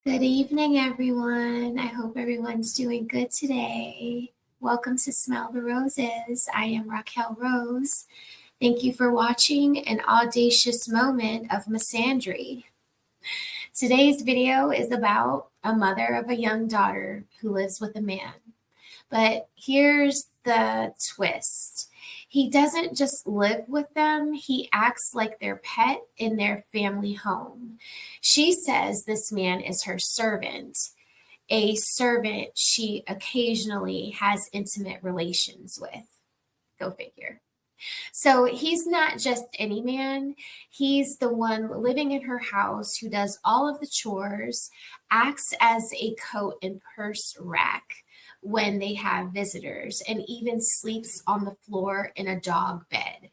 Good evening, everyone. I hope everyone's doing good today. Welcome to Smell the Roses. I am Raquel Rose. Thank you for watching an audacious moment of Misandry. Today's video is about a mother of a young daughter who lives with a man. But here's the twist. He doesn't just live with them, he acts like their pet in their family home. She says this man is her servant, a servant she occasionally has intimate relations with. Go figure. So he's not just any man. He's the one living in her house who does all of the chores, acts as a coat and purse rack when they have visitors, and even sleeps on the floor in a dog bed.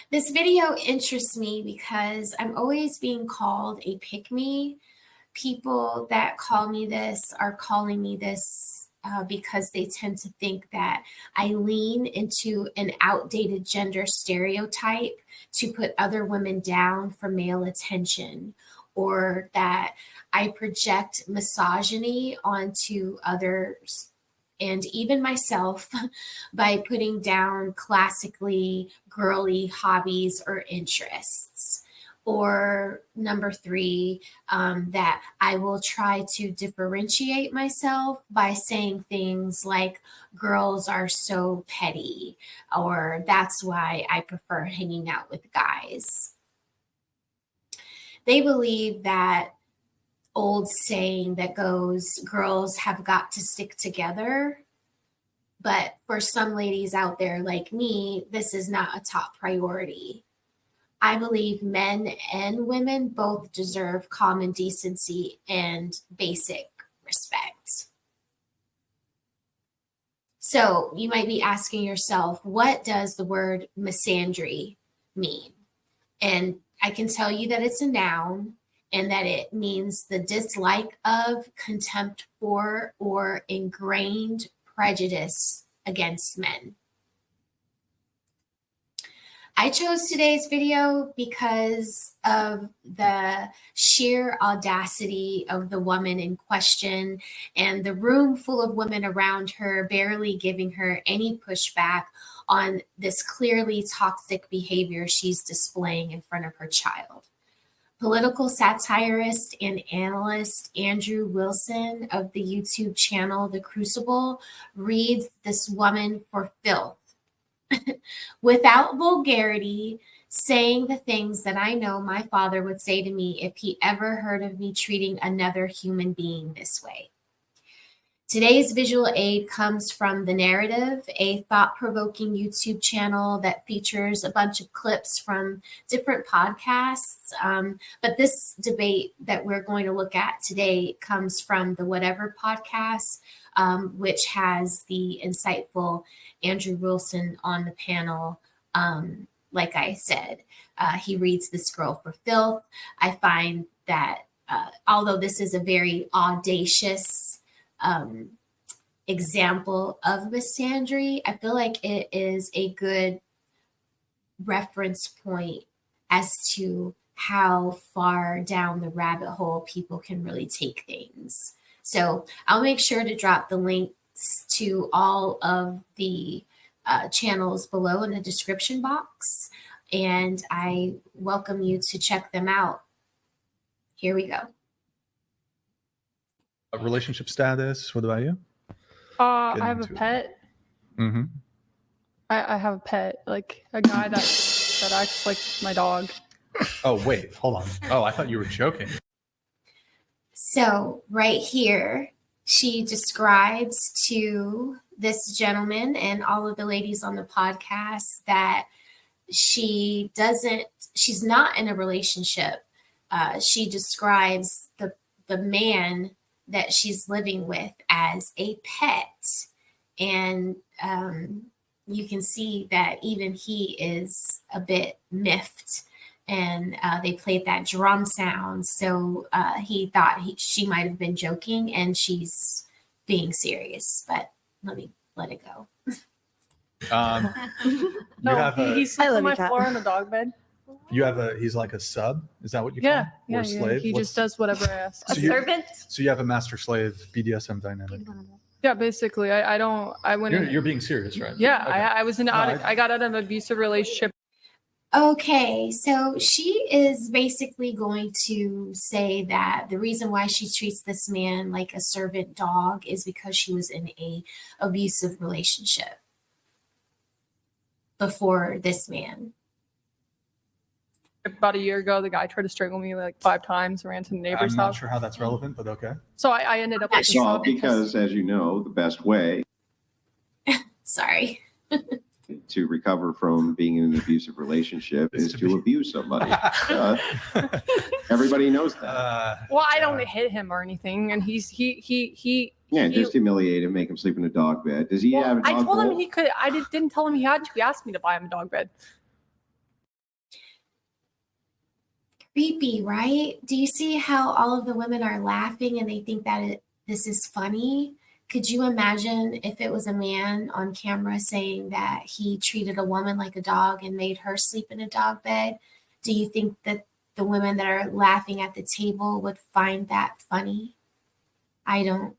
This video interests me because I'm always being called a pick-me. People that call me this are calling me this because they tend to think that I lean into an outdated gender stereotype to put other women down for male attention, or that I project misogyny onto others and even myself by putting down classically girly hobbies or interests. Or number three, that I will try to differentiate myself by saying things like girls are so petty, or that's why I prefer hanging out with guys. They believe that old saying that goes, girls have got to stick together. But for some ladies out there like me, this is not a top priority. I believe men and women both deserve common decency and basic respect. So you might be asking yourself, what does the word misandry mean? And I can tell you that it's a noun and that it means the dislike of, contempt for, or ingrained prejudice against men. I chose today's video because of the sheer audacity of the woman in question and the room full of women around her barely giving her any pushback on this clearly toxic behavior she's displaying in front of her child. Political satirist and analyst andrewwilson of the YouTube channel The Crucible reads this woman for filth. Without vulgarity, saying the things that I know my father would say to me if he ever heard of me treating another human being this way. Today's visual aid comes from The Narrative, a thought-provoking YouTube channel that features a bunch of clips from different podcasts. But this debate that we're going to look at today comes from the whateverpodcast, which has the insightful Andrew Wilson on the panel. Like I said, he reads this girl for filth. I find that although this is a very audacious example of misandry, I feel like it is a good reference point as to how far down the rabbit hole people can really take things. So I'll make sure to drop the links to all of the channels below in the description box, and I welcome you to check them out. Here we go. Relationship status, what about you? I have a pet. Mm-hmm. I have a pet, like a guy that acts like my dog. Oh, wait, hold on. Oh, I thought you were joking. So right here, she describes to this gentleman and all of the ladies on the podcast that she's not in a relationship. She describes the man that she's living with as a pet. And you can see that even he is a bit miffed. And they played that drum sound. So he thought she might have been joking and she's being serious. But let it go. No, he sleeps on my floor in a dog bed. You have he's like a sub? Is that what you call him? Or a slave? He just does whatever I ask. A servant? So you have a master-slave BDSM dynamic. Yeah, basically. I went You're being serious, right? Yeah, Okay. I was in I got out of an abusive relationship. Okay, so she is basically going to say that the reason why she treats this man like a servant dog is because she was in a abusive relationship before this man. About a year ago, the guy tried to strangle me like 5 times, ran to the neighbor's I'm not house. sure how that's relevant, but okay. So I ended up with this Well, because as you know, the best way Sorry. to recover from being in an abusive relationship is to abuse somebody. Everybody knows that. Well, I don't hit him or anything, and he Just humiliate him, make him sleep in a dog bed. Does he have a dog I told him bowl? he could. I didn't tell him he had to. He asked me to buy him a dog bed. Creepy, right? Do you see how all of the women are laughing and they think that this is funny? Could you imagine if it was a man on camera saying that he treated a woman like a dog and made her sleep in a dog bed? Do you think that the women that are laughing at the table would find that funny? I don't.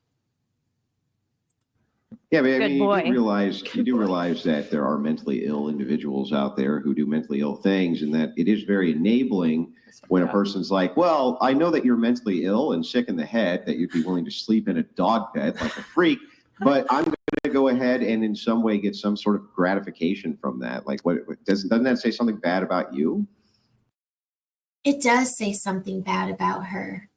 Yeah, but I Good mean, boy. you do realize that there are mentally ill individuals out there who do mentally ill things, and that it is very enabling when a person's like, well, I know that you're mentally ill and sick in the head, that you'd be willing to sleep in a dog bed like a freak, but I'm going to go ahead and in some way get some sort of gratification from that. Like, doesn't that say something bad about you? It does say something bad about her.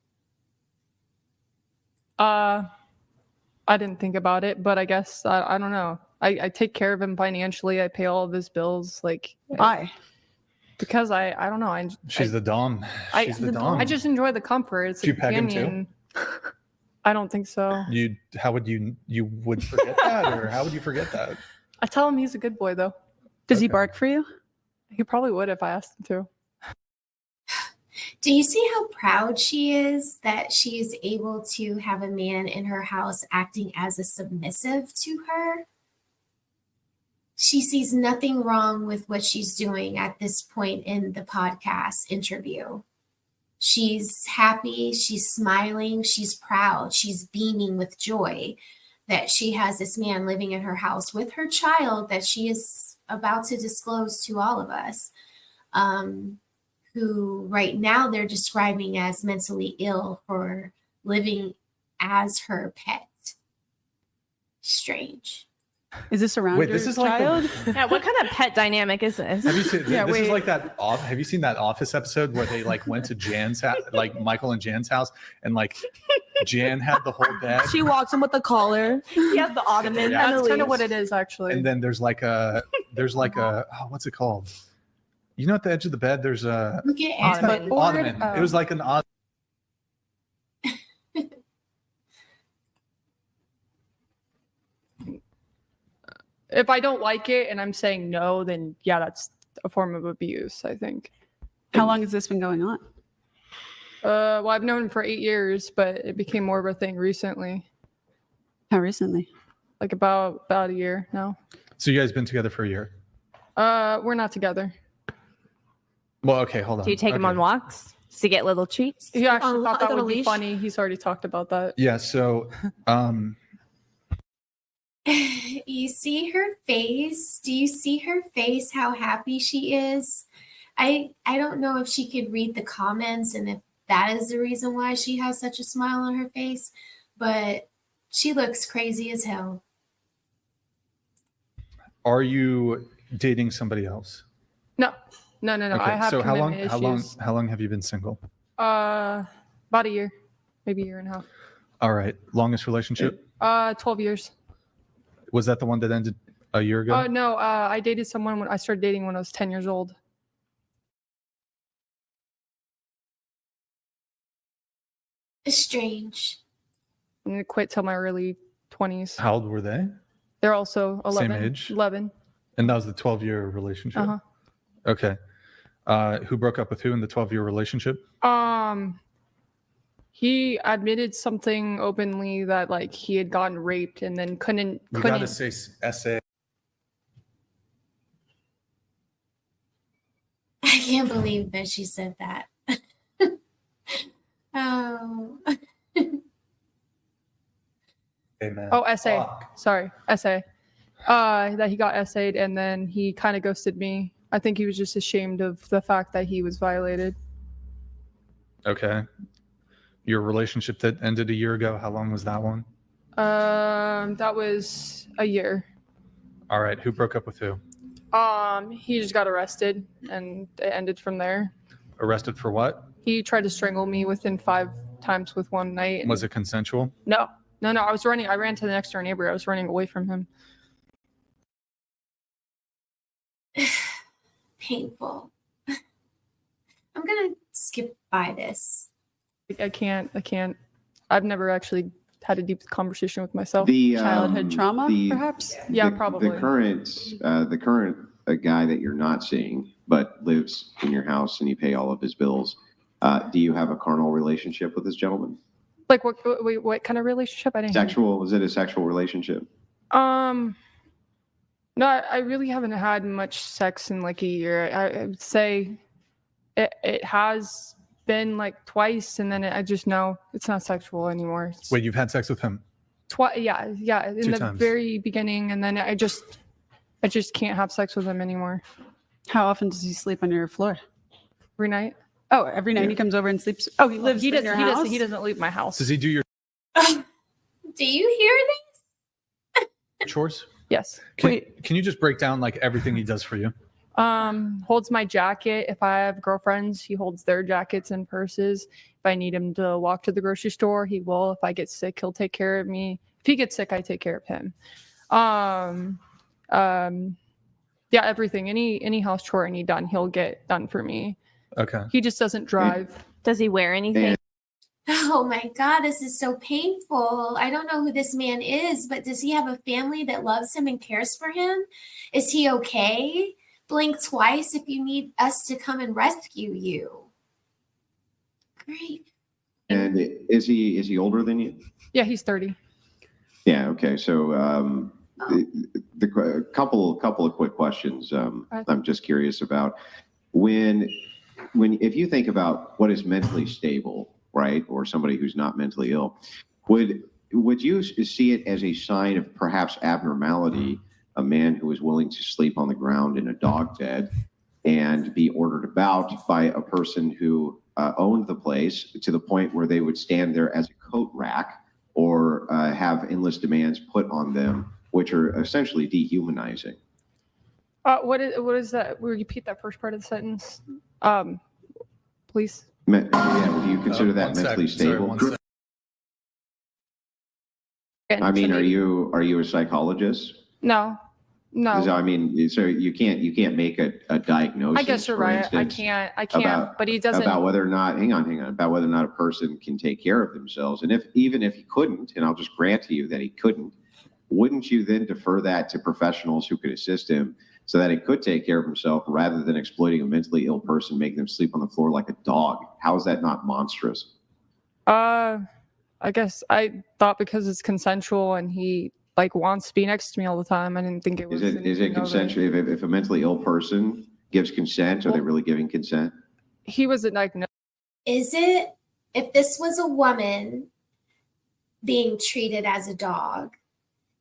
I didn't think about it, but I guess I don't know. I take care of him financially. I pay all of his bills. Like, Why? because I don't know. She's the dom. She's the dom. I just enjoy the comfort. It's Do you peg him too? companion. I don't think so. How would you would forget that, or how would you forget that? I tell him he's a good boy though. Does he Okay. bark for you? He probably would if I asked him to. Do you see how proud she is that she is able to have a man in her house acting as a submissive to her? She sees nothing wrong with what she's doing at this point in the podcast interview. She's happy, she's smiling, she's proud, she's beaming with joy that she has this man living in her house with her child that she is about to disclose to all of us. Who right now they're describing as mentally ill for living as her pet. Strange. Is this around Wait, your this is like child? Yeah, what kind of pet dynamic is this? Have you seen? Yeah, this is wait. like that. Have you seen that Office episode where they like went to Jan's house, like Michael and Jan's house, and like Jan had the whole bed, She walks him with a collar. You have the ottoman. Yeah. and a That's kind of leash. what it is, actually. and then there's like a what's it called? You know, at the edge of the bed, there's a Look at Ottoman. Ed. ottoman. Oh. It was like an odd. If I don't like it and I'm saying no, then yeah, that's a form of abuse, I think. How long has this been going on? Well, I've known him for 8 years, but it became more of a thing recently, How recently? like about a year now. So you guys been together for a year? We're not together. Well, okay, hold on. Do you take him on walks to get little treats? He actually On- thought that on a would be leash? funny. He's already talked about that. Yeah. So, You see her face? Do you see her face? How happy she is? I don't know if she could read the comments and if that is the reason why she has such a smile on her face, but she looks crazy as hell. are you dating somebody else? No. Okay. I have so commitment issues. how long have you been single? About a year, maybe a year and a half. All right. Longest relationship? 12 years. Was that the one that ended a year ago? Oh no, I dated someone when I started dating when I was 10 years old. It's strange. And I quit till my early 20s. How old were they? They're also 11. Same age? 11. And that was the 12-year relationship? Uh-huh. Okay. Who broke up with who in the 12-year relationship? He admitted something openly that like he had gotten raped and then couldn't. You got to say SA. I can't believe that she said that. Oh. Amen. Oh, essay. Fuck. Sorry, essay. That he got essayed and then he kind of ghosted me. I think he was just ashamed of the fact that he was violated. Okay. Your relationship that ended a year ago, how long was that one? That was a year. All right. Who broke up with who? He just got arrested and it ended from there. Arrested for what? He tried to strangle me within 5 times with one night. Was it consensual? No. I ran to the next door neighbor. I was running away from him. Painful. I'm gonna skip by this. I can't. I've never actually had a deep conversation with myself. The Childhood trauma, perhaps? Yeah, the, probably. The current guy that you're not seeing but lives in your house and you pay all of his bills. Do you have a carnal relationship with this gentleman? Like what kind of relationship? I didn't hear. Sexual? Was it a sexual relationship? No, I really haven't had much sex in like a year. I would say it has been like twice, and then I just know it's not sexual anymore. Wait, you've had sex with him? Yeah, in 2 the times. very beginning, and then I just can't have sex with him anymore. How often does he sleep on your floor? Every night. Oh, every night Yeah. he comes over and sleeps. Oh, he lives in your house? He doesn't leave my house. Does he do your Do you hear chores? Yes. Can you just break down like everything he does for you? Holds my jacket. If I have girlfriends, he holds their jackets and purses. If I need him to walk to the grocery store, he will. If I get sick, he'll take care of me. If he gets sick, I take care of him. Yeah, everything. Any house chore I need done, he'll get done for me. Okay. He just doesn't drive. Does he wear anything? Oh my God, this is so painful. I don't know who this man is, but does he have a family that loves him and cares for him? Is he okay? Blink twice if you need us to come and rescue you. Great. And is he older than you? Yeah, he's 30. Yeah. Okay. So the couple of quick questions. I'm just curious about when if you think about what is mentally stable, right, or somebody who's not mentally ill, would you see it as a sign of perhaps abnormality? A man who is willing to sleep on the ground in a dog bed and be ordered about by a person who owned the place to the point where they would stand there as a coat rack or have endless demands put on them, which are essentially dehumanizing. What is that? Will you repeat that first part of the sentence? Please. Yeah, would you consider that One mentally sec. Sorry, stable? one sec. I mean, are you a psychologist? No. I mean, so you can't make a diagnosis. I guess you're for right. I instance, can't. But he doesn't. about whether or not. Hang on. About whether or not a person can take care of themselves, and even if he couldn't, and I'll just grant to you that he couldn't, wouldn't you then defer that to professionals who could assist him so that he could take care of himself rather than exploiting a mentally ill person, making them sleep on the floor like a dog? How is that not monstrous? I guess I thought because it's consensual and he like wants to be next to me all the time. I didn't think it was. Is it consensual? If a mentally ill person gives consent, are they really giving consent? He wasn't diagnosed. Is it, if this was a woman being treated as a dog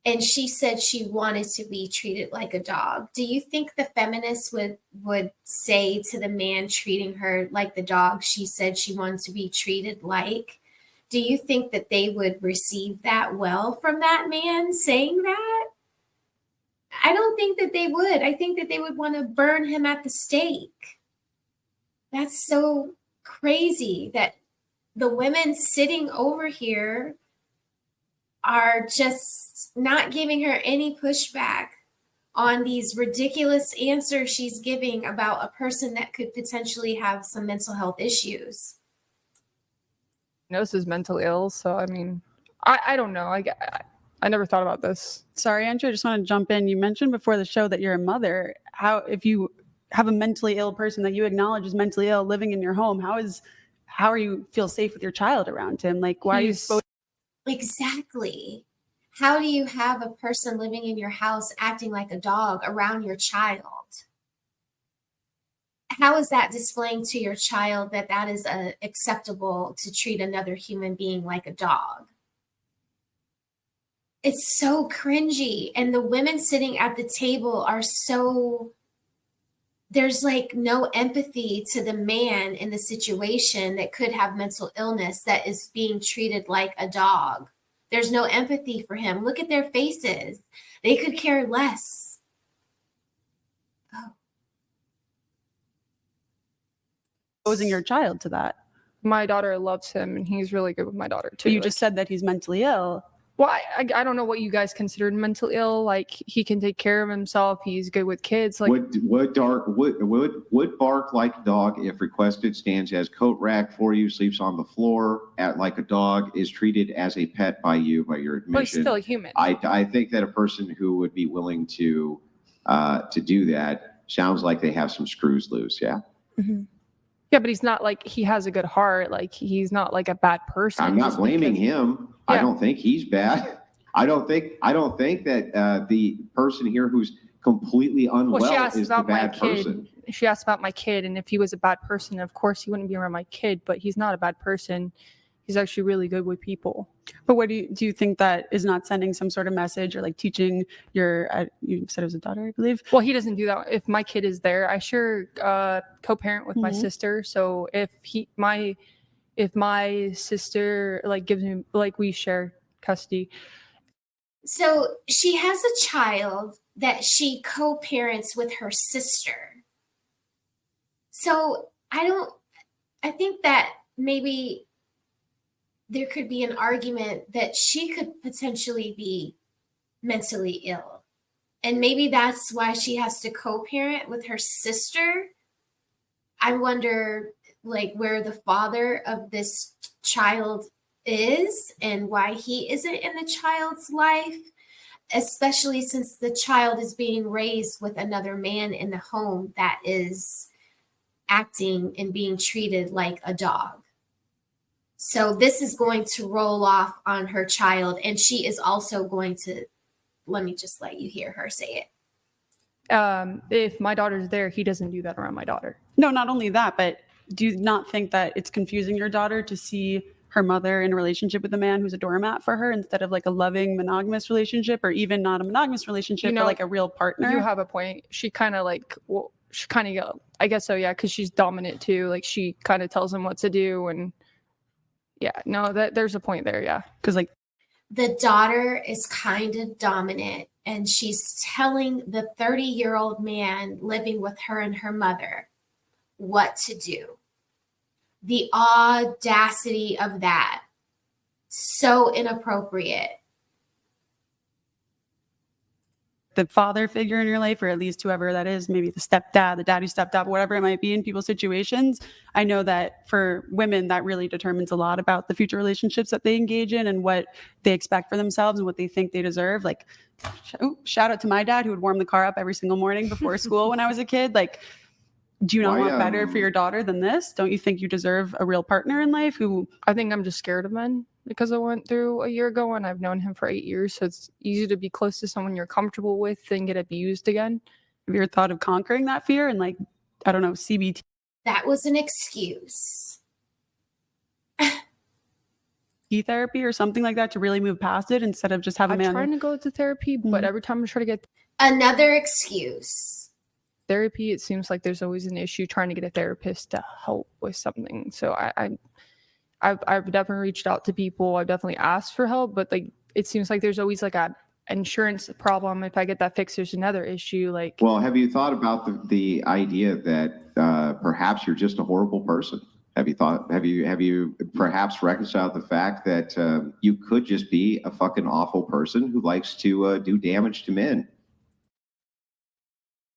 and she said she wanted to be treated like a dog, do you think the feminists would say to the man treating her like the dog she said she wanted to be treated like? Do you think that they would receive that well from that man saying that? I don't think that they would. I think that they would want to burn him at the stake. That's so crazy that the women sitting over here are just not giving her any pushback on these ridiculous answers she's giving about a person that could potentially have some mental health issues. Is mentally ill, so I mean, I don't know. I never thought about this. Sorry, Andrew, I just want to jump in. You mentioned before the show that you're a mother. How, if you have a mentally ill person that you acknowledge is mentally ill living in your home, how are you feel safe with your child around him? Like, why are you supposed? Exactly. How do you have a person living in your house acting like a dog around your child? how is that displaying to your child that that is acceptable to treat another human being like a dog? It's so cringy. And the women sitting at the table are so, there's like no empathy to the man in the situation that could have mental illness that is being treated like a dog. There's no empathy for him. Look at their faces. They could care less. Oh. Exposing your child to that. My daughter loves him, and he's really good with my daughter too. But you just said that he's mentally ill. Well, I don't know what you guys considered mental ill. Like, he can take care of himself. He's good with kids. Like, would bark like a dog if requested, stands as coat rack for you, sleeps on the floor like a dog, is treated as a pet by you, by your admission. but he's still a human. I think that a person who would be willing to do that sounds like they have some screws loose. Yeah. Mm-hmm. Yeah, but he's not like, he has a good heart. Like, he's not like a bad person. I'm not blaming him. Yeah. I don't think he's bad. I don't think that the person here who's completely unwell is the bad person. She asked about my kid, and if he was a bad person, of course he wouldn't be around my kid, but he's not a bad person. He's actually really good with people. But what do you think that is not sending some sort of message, or like teaching your, you said it was a daughter, I believe? Well, he doesn't do that. If my kid is there, I share co-parent with my sister. So if my sister like gives me, like, we share custody. So she has a child that she co-parents with her sister. So I think that maybe there could be an argument that she could potentially be mentally ill. And maybe that's why she has to co-parent with her sister. I wonder, like, where the father of this child is and why he isn't in the child's life, especially since the child is being raised with another man in the home that is acting and being treated like a dog. So this is going to roll off on her child, and she is also going to, let me just let you hear her say it. If my daughter's there, he doesn't do that around my daughter. No, not only that, but do you not think that it's confusing your daughter to see her mother in a relationship with a man who's a doormat for her instead of like a loving monogamous relationship, or even not a monogamous relationship, but like a real partner? You have a point. She kind of like, well, she kind of, I guess so, yeah, because she's dominant too. Like, she kind of tells him what to do, and yeah, no, there's a point there, yeah. Because like the daughter is kind of dominant, and she's telling the 30-year-old man living with her and her mother what to do. The audacity of that. So inappropriate. the father figure in your life, or at least whoever that is, maybe the stepdad, the daddy stepdad, whatever it might be in people's situations. I know that for women, that really determines a lot about the future relationships that they engage in and what they expect for themselves and what they think they deserve. Like, shout out to my dad who would warm the car up every single morning before school when I was a kid. Like, do you not want better for your daughter than this? Don't you think you deserve a real partner in life who... I think I'm just scared of men because I went through a year ago and I've known him for 8 years. So it's easy to be close to someone you're comfortable with than get abused again. Have you ever thought of conquering that fear and, like, I don't know, CBT? That was an excuse. Therapy or something like that to really move past it instead of just have a man... I'm trying to go to therapy, but every time I try to get... Another excuse. Therapy, it seems like there's always an issue trying to get a therapist to help with something. So I've definitely reached out to people. I've definitely asked for help, but like it seems like there's always like a insurance problem. If I get that fixed, there's another issue. Like, well, have you thought about the idea that perhaps you're just a horrible person? Have you perhaps reconciled the fact that you could just be a fucking awful person who likes to do damage to men?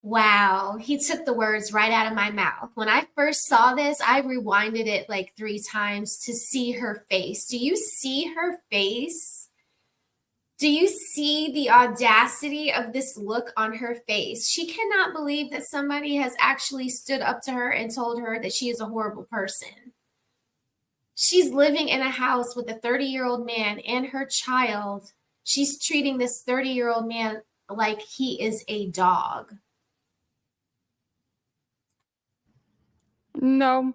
Wow, he took the words right out of my mouth. When I first saw this, I rewinded it like 3 times to see her face. Do you see her face? Do you see the audacity of this look on her face? She cannot believe that somebody has actually stood up to her and told her that she is a horrible person. She's living in a house with a 30-year-old man and her child. She's treating this 30-year-old man like he is a dog. No,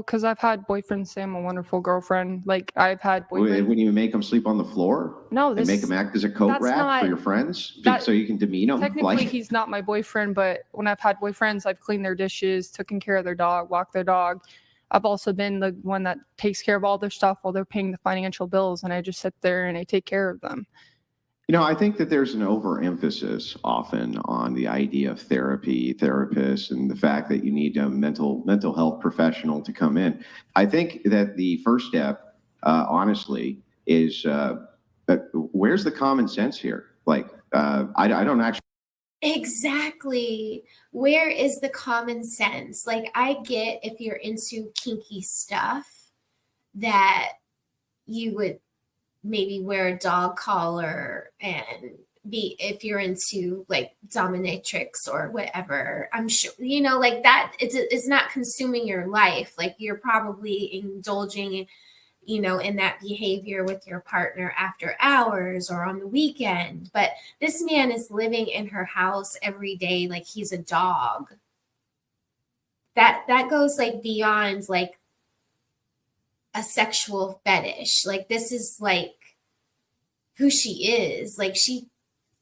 because I've had boyfriends say I'm a wonderful girlfriend. Like I've had boyfriends. When you make them sleep on the floor? No, And make them act as a coat that's rack not- for your friends? that- So you can demean them? Technically, he's not my boyfriend, but when I've had boyfriends, I've cleaned their dishes, taken care of their dog, walked their dog. I've also been the one that takes care of all their stuff while they're paying the financial bills, and I just sit there and I take care of them. You know, I think that there's an overemphasis often on the idea of therapy, therapists, and the fact that you need a mental health professional to come in. I think that the first step, honestly, is where's the common sense here? Like, I don't actually. Exactly. Where is the common sense? Like, I get if you're into kinky stuff that you would maybe wear a dog collar and be, if you're into like dominatrix or whatever, I'm sure, you know, like that it's not consuming your life. Like you're probably indulging, you know, in that behavior with your partner after hours or on the weekend. But this man is living in her house every day like he's a dog. That goes like beyond like a sexual fetish. Like this is like who she is. Like she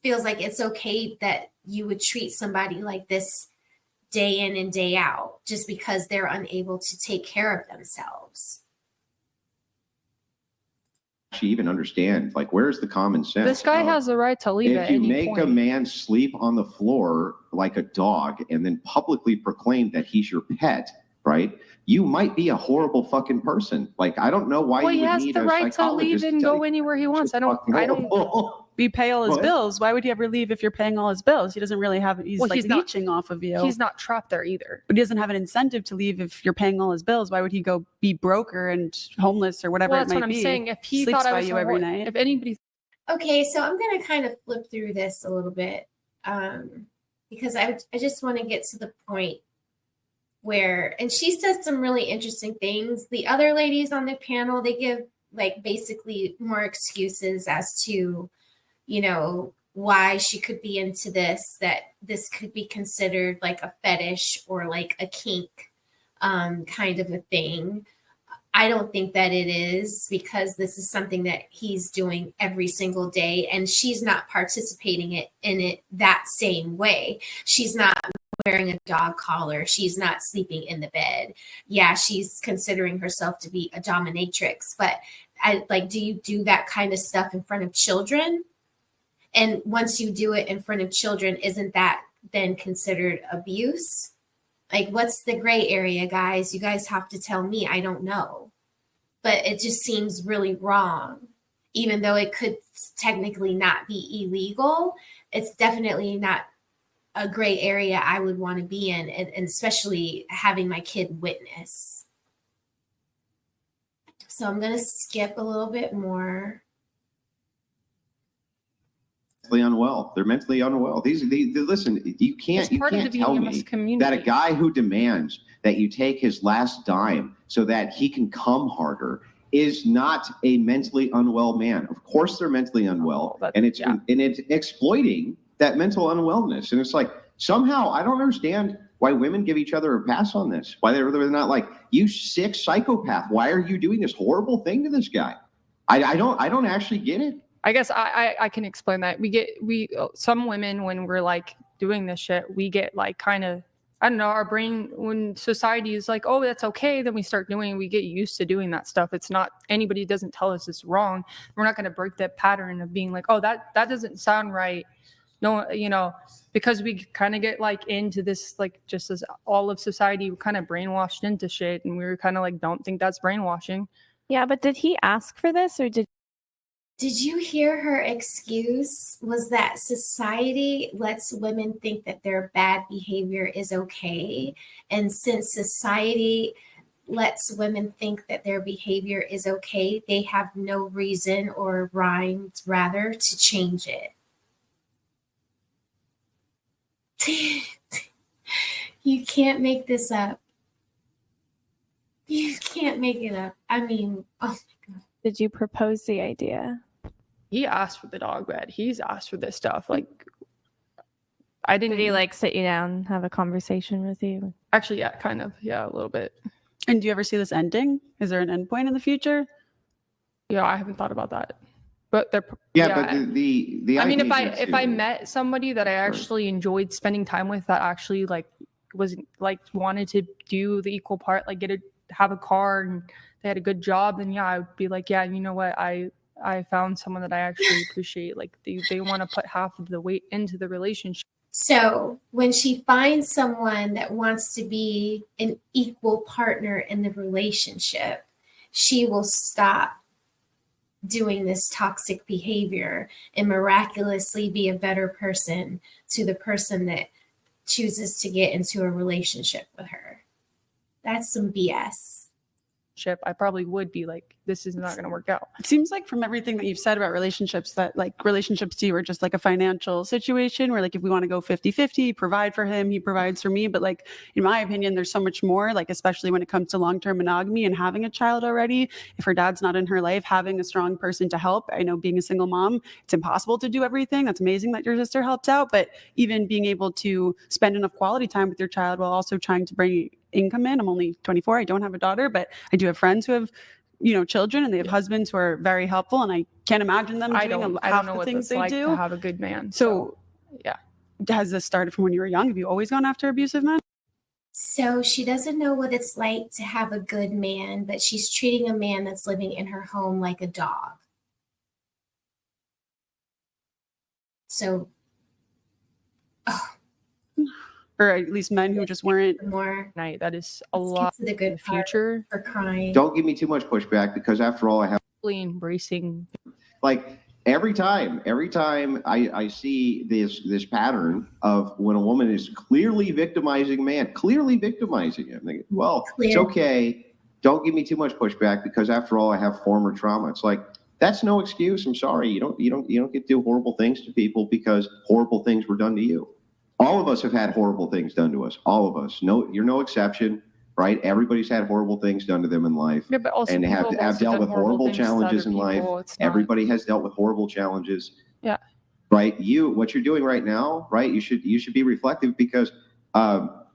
feels like it's okay that you would treat somebody like this day in and day out just because they're unable to take care of themselves. Even understand, like, where's the common sense? This guy has the right to leave at any point. If you make a man sleep on the floor like a dog and then publicly proclaim that he's your pet, right? You might be a horrible fucking person. Like, I don't know why Well, you he would has need the a right to leave psychologist and tell go you anywhere he wants. I don't. You pay all his What? bills. Why would he ever leave if you're paying all his bills? He doesn't really have. He's Well, like he's not- leeching off of you. He's not trapped there either. But he doesn't have an incentive to leave if you're paying all his bills. Why would he go be broker and homeless or whatever Well, it that's might what I'm be? saying. If he Sleeps thought I by was you every night. if anybody, Okay, so I'm going to kind of flip through this a little bit because I just want to get to the point where, and she says some really interesting things. The other ladies on the panel, they give like basically more excuses as to, you know, why she could be into this, that this could be considered like a fetish or like a kink kind of a thing. I don't think that it is, because this is something that he's doing every single day and she's not participating in it that same way. She's not wearing a dog collar. She's not sleeping in the bed. Yeah, she's considering herself to be a dominatrix, but do you do that kind of stuff in front of children? And once you do it in front of children, isn't that then considered abuse? Like, what's the gray area, guys? You guys have to tell me. I don't know. But it just seems really wrong. Even though it could technically not be illegal, it's definitely not a gray area I would want to be in, and especially having my kid witness. So I'm going to skip a little bit more. Unwell. They're mentally unwell. Listen, you can't tell me that a guy who demands that you take his last dime so that he can come harder is not a mentally unwell man. Of course they're mentally unwell, and it's exploiting that mental unwellness. And it's like, somehow I don't understand why women give each other a pass on this. Why they're not like, you sick psychopath, why are you doing this horrible thing to this guy? I don't actually get it. I guess I can explain that. We some women, when we're like doing this shit, we get like kind of, I don't know, our brain, when society is like, oh, that's okay, then we start doing, we get used to doing that stuff. It's not, anybody doesn't tell us it's wrong. We're not going to break that pattern of being like, oh, that doesn't sound right. No, you know, because we kind of get like into this, like, just as all of society, we're kind of brainwashed into shit, and we were kind of like, don't think that's brainwashing. Yeah, but did he ask for this, or did you hear her excuse? Was that society lets women think that their bad behavior is okay. And since society lets women think that their behavior is okay, they have no reason or rhyme, rather, to change it. You can't make this up. You can't make it up. I mean, oh my God. did you propose the idea? He asked for the dog bed. He's asked for this stuff. Like, I didn't Did he like sit you down, have a conversation with you? actually, yeah, kind of, yeah, a little bit. And do you ever see this ending? Is there an end point in the future? Yeah, I haven't thought about that, but they're But the I mean, idea if I met somebody that I actually enjoyed spending time with, that actually like was like wanted to do the equal part, like have a car and they had a good job, then yeah, I would be like, yeah, you know what, I found someone that I actually appreciate. Like they want to put half of the weight into the relationship. So when she finds someone that wants to be an equal partner in the relationship, she will stop doing this toxic behavior and miraculously be a better person to the person that chooses to get into a relationship with her. That's some BS. I probably would be like, this is not going to work out. It seems like from everything that you've said about relationships that like relationships to you are just like a financial situation where like if we want to go 50-50, provide for him, he provides for me. But like, in my opinion, there's so much more, like especially when it comes to long-term monogamy and having a child already. If her dad's not in her life, having a strong person to help. I know being a single mom, it's impossible to do everything. That's amazing that your sister helps out. But even being able to spend enough quality time with your child while also trying to bring income in. I'm only 24. I don't have a daughter, but I do have friends who have, children, and they have husbands who are very helpful. And I can't imagine them doing half the things they do. To have a good man. So yeah. Has this started from when you were young? Have you always gone after abusive men? So she doesn't know what it's like to have a good man, but she's treating a man that's living in her home like a dog. So, or at least men who just weren't more. Night. That is a lot to the good in the future for crying. Don't give me too much pushback because after all, I have embracing. Like every time I see this pattern of when a woman is clearly victimizing a man, clearly victimizing him. Like, well, it's okay. Don't give me too much pushback because after all, I have former trauma. It's like, that's no excuse. I'm sorry. You don't get to do horrible things to people because horrible things were done to you. All of us have had horrible things done to us. All of us. No, you're no exception, right? Everybody's had horrible things done to them in life, yeah, but also and have dealt with horrible challenges in life. Everybody has dealt with horrible challenges. Yeah. Right. What you're doing right now, right? You should be reflective because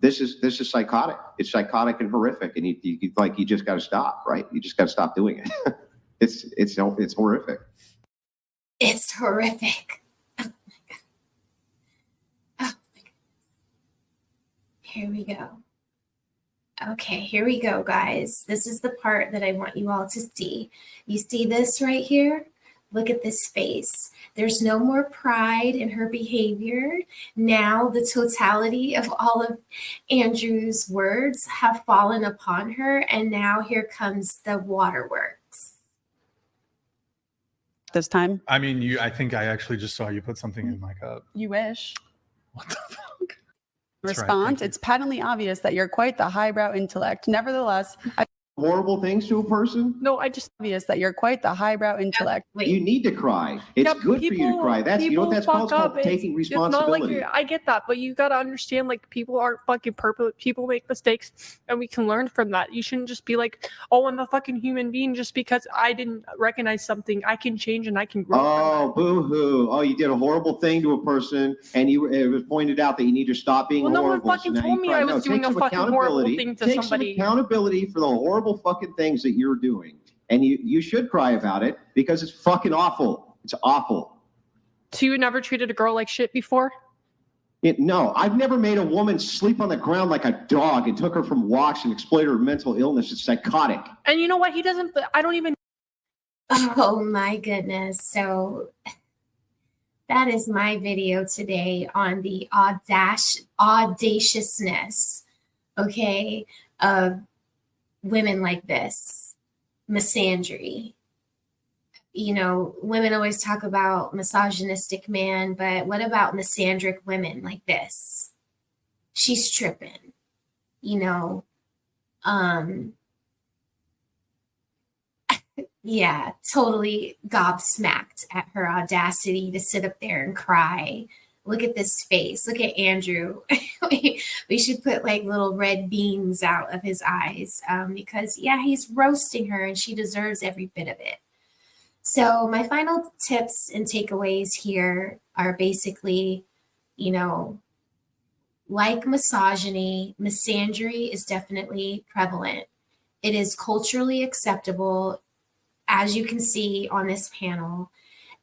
this is psychotic. It's psychotic and horrific, and you just got to stop. Right. You just got to stop doing it. It's horrific. It's horrific. Here we go. Okay, here we go, guys. This is the part that I want you all to see. You see this right here? Look at this face. There's no more pride in her behavior. Now the totality of all of Andrew's words have fallen upon her, and now here comes the waterworks. This time? I mean, I think I actually just saw you put something in my cup. You wish. What the fuck? Response, it's patently obvious that you're quite the highbrow intellect. Nevertheless, horrible things to a person? No, I just obvious that you're quite the highbrow intellect. Wait. You need to cry. It's good for you to cry. That's what that's called. It's called taking responsibility. It's not like I get that, but you got to understand, like, people aren't fucking perfect. People make mistakes, and we can learn from that. You shouldn't just be like, "Oh, I'm a fucking human being," just because I didn't recognize something. I can change and I can grow. Oh, boo-hoo! Oh, you did a horrible thing to a person, and it was pointed out that you need to stop being horrible. No one fucking told me I was doing a fucking horrible thing to somebody. Take some accountability for the horrible fucking things that you're doing. And you should cry about it because it's fucking awful. It's awful. So you never treated a girl like shit before? No, I've never made a woman sleep on the ground like a dog and took her from walks and exploited her mental illness. It's psychotic. And you know what? I don't even. Oh my goodness. So that is my video today on the audaciousness, okay, of women like this. Misandry. Women always talk about misogynistic man, but what about misandric women like this? She's tripping, yeah, totally gobsmacked at her audacity to sit up there and cry. Look at this face. Look at Andrew. We should put like little red beams out of his eyes because, yeah, he's roasting her and she deserves every bit of it. So my final tips and takeaways here are basically, like misogyny, misandry is definitely prevalent. It is culturally acceptable, as you can see on this panel,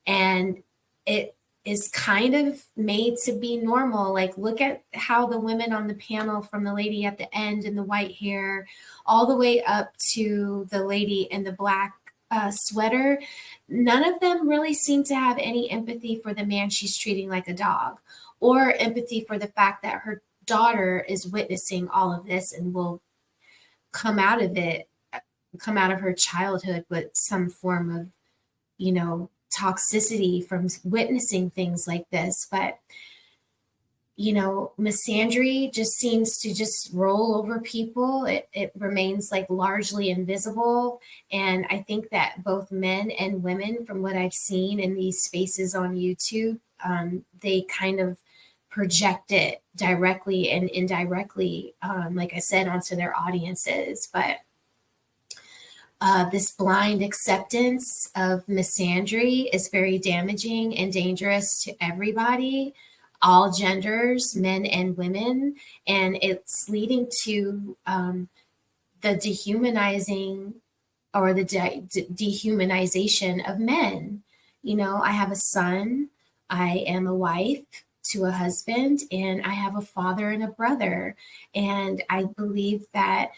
and it is kind of made to be normal. Like, look at how the women on the panel, from the lady at the end in the white hair all the way up to the lady in the black sweater, none of them really seem to have any empathy for the man she's treating like a dog, or empathy for the fact that her daughter is witnessing all of this and will come out of her childhood with some form of, toxicity from witnessing things like this. But misandry just seems to just roll over people. It remains like largely invisible. And I think that both men and women, from what I've seen in these spaces on YouTube, they kind of project it directly and indirectly, like I said, onto their audiences. But this blind acceptance of misandry is very damaging and dangerous to everybody, all genders, men and women, and it's leading to the dehumanizing or the dehumanization of men. I have a son, I am a wife to a husband, and I have a father and a brother. And I believe that,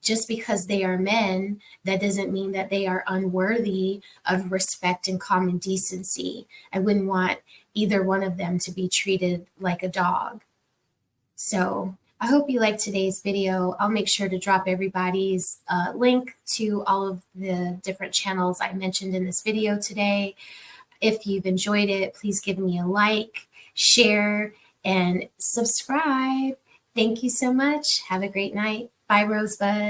just because they are men, that doesn't mean that they are unworthy of respect and common decency. I wouldn't want either one of them to be treated like a dog. So I hope you liked today's video. I'll make sure to drop everybody's link to all of the different channels I mentioned in this video today. If you've enjoyed it, please give me a like, share, and subscribe. Thank you so much. Have a great night. Bye, Rosebuds.